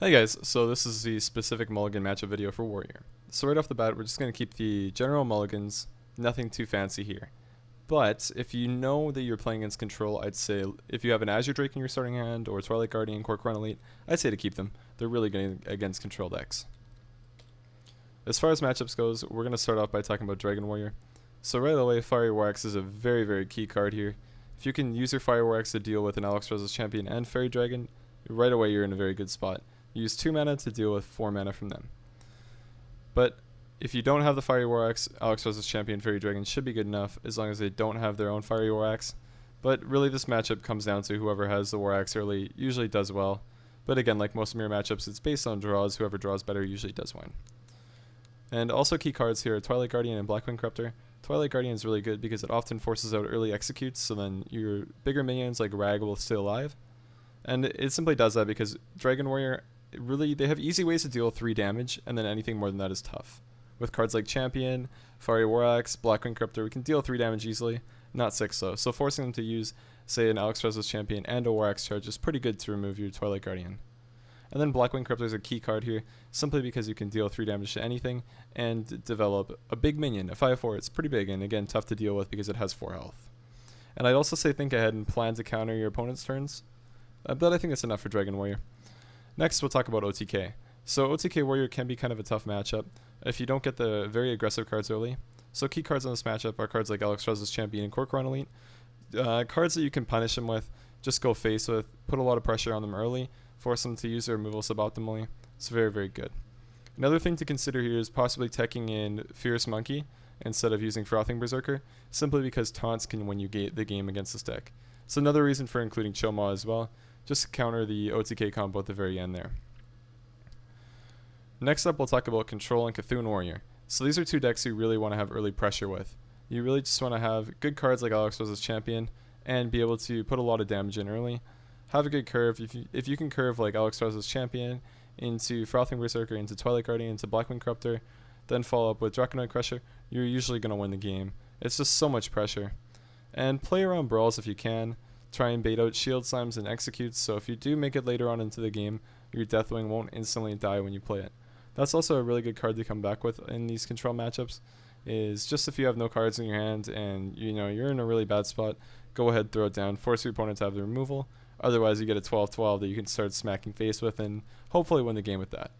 Hey guys, so this is the specific mulligan matchup video for Warrior. So right off the bat, we're just going to keep the general mulligans, nothing too fancy here. But if you know that you're playing against control, I'd say if you have an Azure Drake in your starting hand or Twilight Guardian, Corcoran Elite, I'd say to keep them. They're really good against control decks. As far as matchups goes, we're going to start off by talking about Dragon Warrior. So right away, Fiery War Axe is a very key card here. If you can use your Fire War Axe to deal with an Alex Rose's Champion and Fairy Dragon, right away you're in a very good spot. Use 2 mana to deal with 4 mana from them. But if you don't have the Fiery War Axe, Alex Rose's Champion Fairy Dragon should be good enough as long as they don't have their own Fiery War Axe. But really this matchup comes down to whoever has the War Axe early usually does well. But again, like most mirror matchups, it's based on draws. Whoever draws better usually does win. And also key cards here are Twilight Guardian and Blackwing Corruptor. Twilight Guardian is really good because it often forces out early executes, so then your bigger minions like Rag will stay alive. And it simply does that because Dragon Warrior, they have easy ways to deal 3 damage, and then anything more than that is tough. With cards like Champion, Fiery War Axe, Blackwing Corruptor, we can deal 3 damage easily, not 6 though. So forcing them to use, say, an Alex Rose's Champion and a War Axe charge is pretty good to remove your Twilight Guardian. And then Blackwing Corruptor is a key card here, simply because you can deal 3 damage to anything and develop a big minion, a 5/4. It's pretty big and again tough to deal with because it has 4 health. And I'd also say think ahead and plan to counter your opponent's turns, but I think that's enough for Dragon Warrior. Next, we'll talk about OTK. So OTK Warrior can be kind of a tough matchup if you don't get the very aggressive cards early. So key cards on this matchup are cards like Alex Rose's Champion and Corcoran Elite. Cards that you can punish them with, just go face with, put a lot of pressure on them early, force them to use their removal suboptimally. It's very good. Another thing to consider here is possibly teching in Fierce Monkey instead of using Frothing Berserker, simply because taunts can win you the game against this deck. So another reason for including Choma as well, just to counter the OTK combo at the very end there. Next up, we'll talk about Control and Cthulhu Warrior. So these are 2 decks you really want to have early pressure with. You really just want to have good cards like Alex Rose's Champion and be able to put a lot of damage in early. Have a good curve. If you can curve like Alex Rose's Champion into Frothing Berserker, into Twilight Guardian, into Blackwing Corruptor, then follow up with Draconoid Crusher, you're usually going to win the game. It's just so much pressure. And play around brawls if you can. Try and bait out shield slimes and executes, so if you do make it later on into the game, your Deathwing won't instantly die when you play it. That's also a really good card to come back with in these control matchups, is just if you have no cards in your hand and you're in a really bad spot, go ahead, throw it down, force your opponent to have the removal. Otherwise you get a 12/12 that you can start smacking face with and hopefully win the game with that.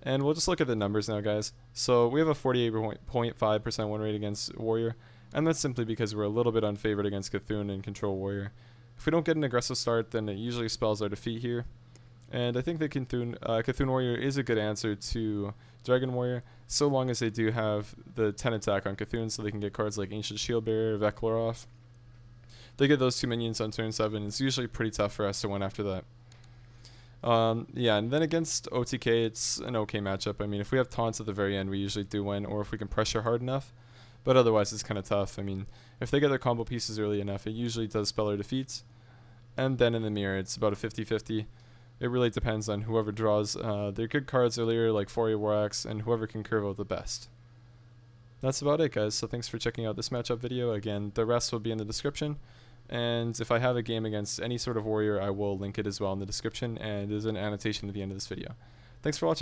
And we'll just look at the numbers now, guys. So we have a 48.5% win rate against Warrior, and that's simply because we're a little bit unfavored against Cthulhu and Control Warrior. If we don't get an aggressive start, then it usually spells our defeat here. And I think that Cthulhu Warrior is a good answer to Dragon Warrior, so long as they do have the 10 attack on Cthulhu, so they can get cards like Ancient Shield Bearer, Veklarov. They get those 2 minions on turn 7. It's usually pretty tough for us to win after that. Yeah, and then against OTK, it's an okay matchup. I mean, if we have taunts at the very end, we usually do win, or if we can pressure hard enough. But otherwise, it's kind of tough. I mean, if they get their combo pieces early enough, it usually does spell our defeats. And then in the mirror, it's about a 50-50. It really depends on whoever draws their good cards earlier, like Fiery War Axe, and whoever can curve out the best. That's about it, guys. So thanks for checking out this matchup video. Again, the rest will be in the description. And if I have a game against any sort of warrior, I will link it as well in the description, and there's an annotation at the end of this video. Thanks for watching.